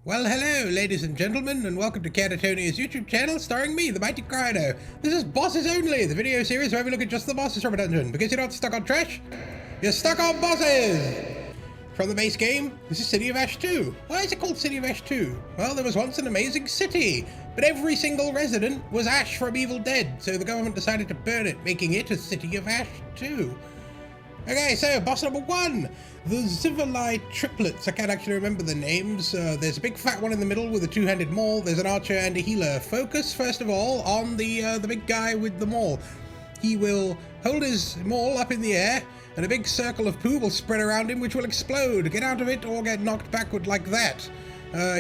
Well, hello, ladies and gentlemen, and welcome to 𝕃𝕀𝕂𝔼's YouTube channel, starring me, the Mighty Crino. This is Bosses Only, the video series where we look at just the bosses from a dungeon. Because you're not stuck on trash, you're stuck on bosses! From the base game, this is City of Ash 2. Why is it called City of Ash 2? Well, there was once an amazing city, but every single resident was Ash from Evil Dead, so the government decided to burn it, making it a City of Ash 2. Okay, so boss number 1, the Xivilai Triplets. I can't actually remember the names. There's a big fat one in the middle with a two-handed maul. There's an archer and a healer. Focus, first of all, on the big guy with the maul. He will hold his maul up in the air, and a big circle of poo will spread around him, which will explode. Get out of it or get knocked backward like that.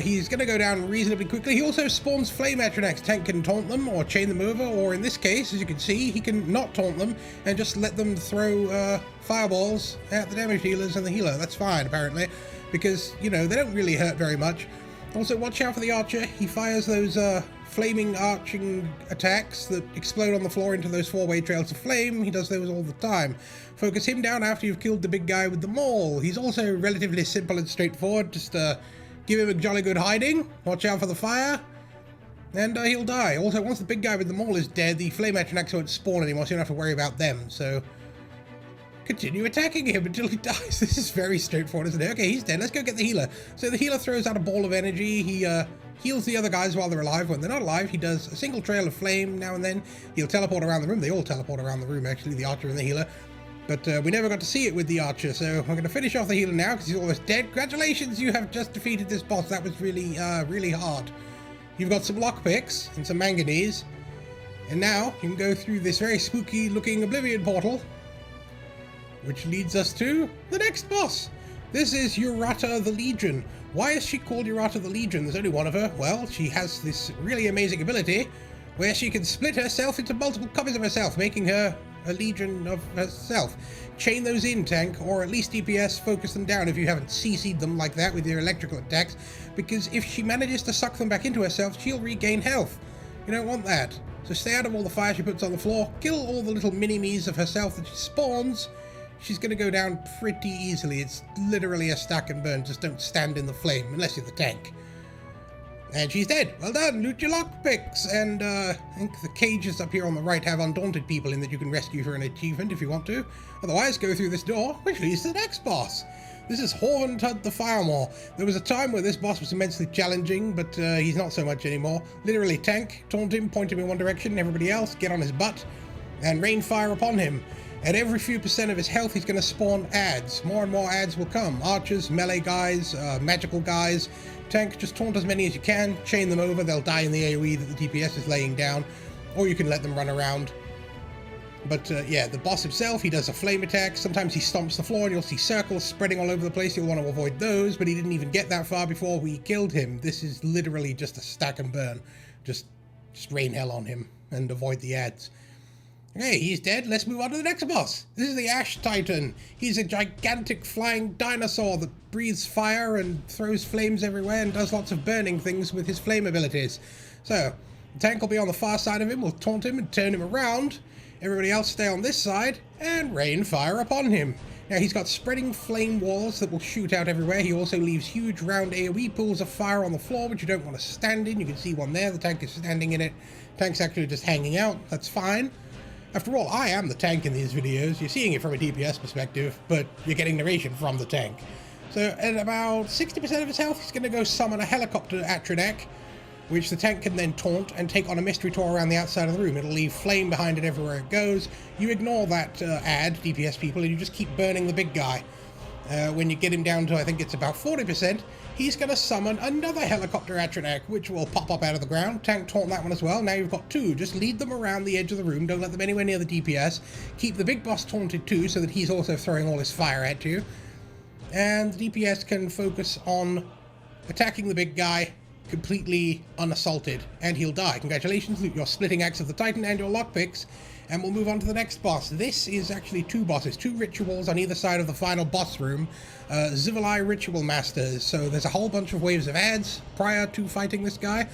He's going to go down reasonably quickly. He also spawns flame atronachs. Tank can taunt them or chain them over, or in this case, as you can see, he can not taunt them and just let them throw fireballs at the damage dealers and the healer. That's fine, apparently, because, you know, they don't really hurt very much. Also, watch out for the archer. He fires those flaming arching attacks that explode on the floor into those four-way trails of flame. He does those all the time. Focus him down after you've killed the big guy with the maul. He's also relatively simple and straightforward. Just give him a jolly good hiding, watch out for the fire, and he'll die. Also, once the big guy with the maul is dead, the flame atronachs won't spawn anymore, so you don't have to worry about them. So continue attacking him until he dies. This is very straightforward, isn't it? Okay, he's dead. Let's go get the healer. So the healer throws out a ball of energy. He heals the other guys while they're alive. When they're not alive, he does a single trail of flame now and then. He'll teleport around the room. They all teleport around the room, actually, the archer and the healer. But we never got to see it with the archer, so I'm going to finish off the healer now because he's almost dead. Congratulations, you have just defeated this boss. That was really, really hard. You've got some lockpicks and some manganese. And now you can go through this very spooky looking Oblivion portal, which leads us to the next boss. This is Urata the Legion. Why is she called Urata the Legion? There's only one of her. Well, she has this really amazing ability where she can split herself into multiple copies of herself, making her a legion of herself. Chain those in, tank, or at least DPS focus them down if you haven't CC'd them like that with your electrical attacks, because if she manages to suck them back into herself, she'll regain health. You don't want that. So stay out of all the fire she puts on the floor, kill all the little mini-me's of herself that she spawns. She's going to go down pretty easily. It's literally a stack and burn. Just don't stand in the flame, unless you're the tank. And she's dead. Well done. Loot your lockpicks. And I think the cages up here on the right have undaunted people in that you can rescue for an achievement if you want to. Otherwise, go through this door, which leads to the next boss. This is Horvantud the Fire Maw. There was a time where this boss was immensely challenging, but he's not so much anymore. Literally tank, taunt him, point him in one direction, everybody else get on his butt, and rain fire upon him. At every few percent of his health, he's going to spawn adds. More and more adds will come. Archers, melee guys, magical guys. Tank, just taunt as many as you can, chain them over, they'll die in the AoE that the DPS is laying down, or you can let them run around. But yeah, the boss himself, he does a flame attack. Sometimes he stomps the floor and you'll see circles spreading all over the place. You'll want to avoid those, but he didn't even get that far before we killed him. This is literally just a stack and burn. Just rain hell on him and avoid the adds. Okay, he's dead. Let's move on to the next boss. This is the Ash Titan. He's a gigantic flying dinosaur that breathes fire and throws flames everywhere and does lots of burning things with his flame abilities. So, the tank will be on the far side of him. We'll taunt him and turn him around. Everybody else stay on this side and rain fire upon him. Now, he's got spreading flame walls that will shoot out everywhere. He also leaves huge round AoE pools of fire on the floor, which you don't want to stand in. You can see one there. The tank is standing in it. Tank's actually just hanging out. That's fine. After all, I am the tank in these videos. You're seeing it from a DPS perspective, but you're getting narration from the tank. So at about 60% of his health, he's going to go summon a helicopter atronach, which the tank can then taunt and take on a mystery tour around the outside of the room. It'll leave flame behind it everywhere it goes. You ignore that ad, DPS people, and you just keep burning the big guy. When you get him down to, I think it's about 40%, he's going to summon another helicopter atronach, which will pop up out of the ground. Tank taunt that one as well. Now you've got two. Just lead them around the edge of the room. Don't let them anywhere near the DPS. Keep the big boss taunted too, so that he's also throwing all his fire at you. And the DPS can focus on attacking the big guy completely unassaulted, and he'll die. Congratulations, loot your splitting axe of the Titan and your lockpicks. And we'll move on to the next boss. This is actually two bosses, two rituals on either side of the final boss room. Xivilai Ritual Masters. So there's a whole bunch of waves of adds prior to fighting this guy.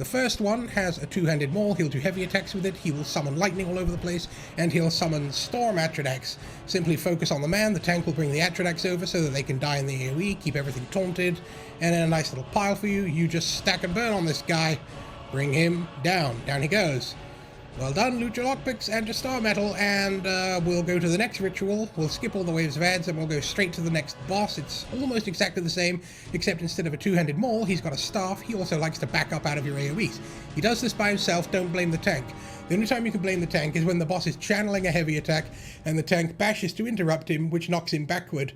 The first one has a two-handed maul. He'll do heavy attacks with it, he will summon lightning all over the place, and he'll summon storm Atrodax. Simply focus on the man, the tank will bring the Atrodax over so that they can die in the AoE, keep everything taunted, and in a nice little pile for you, you just stack and burn on this guy. Bring him down. Down he goes. Well done, loot your lockpicks and your star metal, and we'll go to the next ritual. We'll skip all the waves of ads and we'll go straight to the next boss. It's almost exactly the same, except instead of a two-handed maul, he's got a staff. He also likes to back up out of your AoEs. He does this by himself, don't blame the tank. The only time you can blame the tank is when the boss is channeling a heavy attack and the tank bashes to interrupt him, which knocks him backward.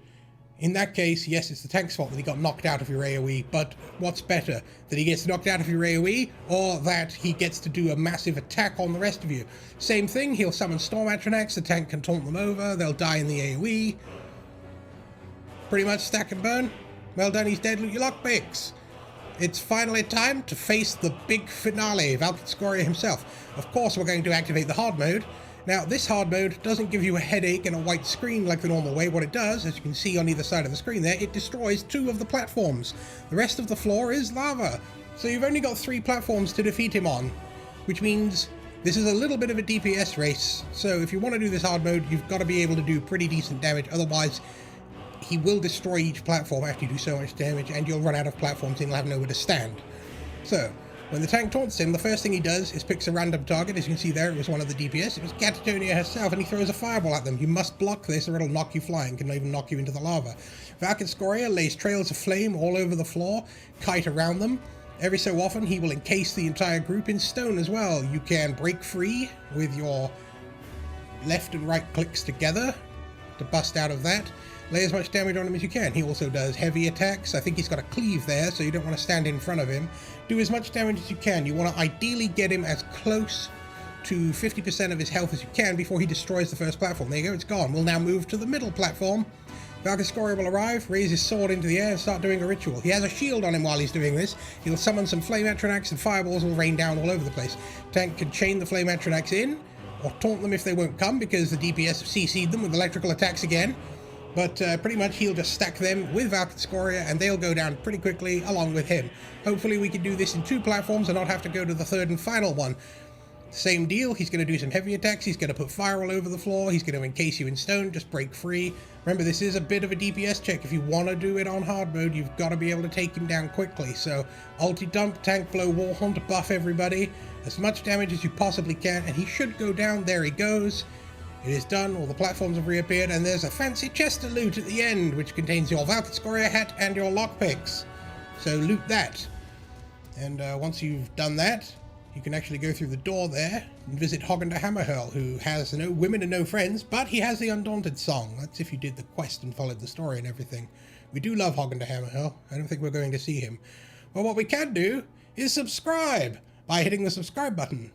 In that case, yes, it's the tank's fault that he got knocked out of your AoE, but what's better? That he gets knocked out of your AoE, or that he gets to do a massive attack on the rest of you? Same thing, he'll summon Storm Atrodax, the tank can taunt them over, they'll die in the AoE. Pretty much stack and burn. Well done, he's dead, loot your lockpicks. It's finally time to face the big finale, Valkyn Skoria himself. Of course, we're going to activate the hard mode. Now, this hard mode doesn't give you a headache and a white screen like the normal way. What it does, as you can see on either side of the screen there, it destroys 2 of the platforms. The rest of the floor is lava. So you've only got 3 platforms to defeat him on, which means this is a little bit of a DPS race. So if you want to do this hard mode, you've got to be able to do pretty decent damage. Otherwise, he will destroy each platform after you do so much damage, and you'll run out of platforms and you'll have nowhere to stand. So, when the tank taunts him, the first thing he does is picks a random target. As you can see there, it was one of the DPS. It was 𝕃𝕀𝕂𝔼 herself, and he throws a fireball at them. You must block this or it'll knock you flying, can even knock you into the lava. Valkyn Skoria lays trails of flame all over the floor, kite around them. Every so often, he will encase the entire group in stone as well. You can break free with your left and right clicks together to bust out of that. Lay as much damage on him as you can. He also does heavy attacks. I think he's got a cleave there, so you don't want to stand in front of him. Do as much damage as you can. You want to ideally get him as close to 50% of his health as you can before he destroys the first platform. There you go, it's gone. We'll now move to the middle platform. Valkyn Skoria will arrive, raise his sword into the air, and start doing a ritual. He has a shield on him while he's doing this. He'll summon some flame Atrodax, and fireballs will rain down all over the place. Tank can chain the flame Atrodax in, or taunt them if they won't come, because the DPS have CC'd them with electrical attacks again. But pretty much he'll just stack them with Valkyn Skoria and they'll go down pretty quickly along with him. Hopefully we can do this in 2 platforms and not have to go to the 3rd and final one. Same deal, he's going to do some heavy attacks, he's going to put fire all over the floor, he's going to encase you in stone, just break free. Remember, this is a bit of a DPS check. If you want to do it on hard mode, you've got to be able to take him down quickly. So, ulti dump, tank blow, warhorn to buff everybody, as much damage as you possibly can, and he should go down. There he goes. It is done, all the platforms have reappeared, and there's a fancy chest of loot at the end, which contains your Valkyn Skoria hat and your lockpicks. So loot that. And once you've done that, you can actually go through the door there and visit 𝕃𝕬𝕣𝕖, who has no women and no friends, but he has the Undaunted song. That's if you did the quest and followed the story and everything. We do love 𝕃𝕬𝕣𝕖. I don't think we're going to see him. But what we can do is subscribe by hitting the subscribe button.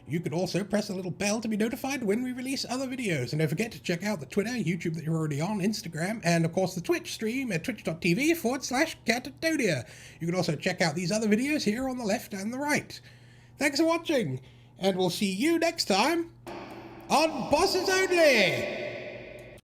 You could also press the little bell to be notified when we release other videos. And don't forget to check out the Twitter, YouTube that you're already on, Instagram, and of course the Twitch stream at twitch.tv/𝕃𝕀𝕂𝔼. You can also check out these other videos here on the left and the right. Thanks for watching, and we'll see you next time on Bosses Only!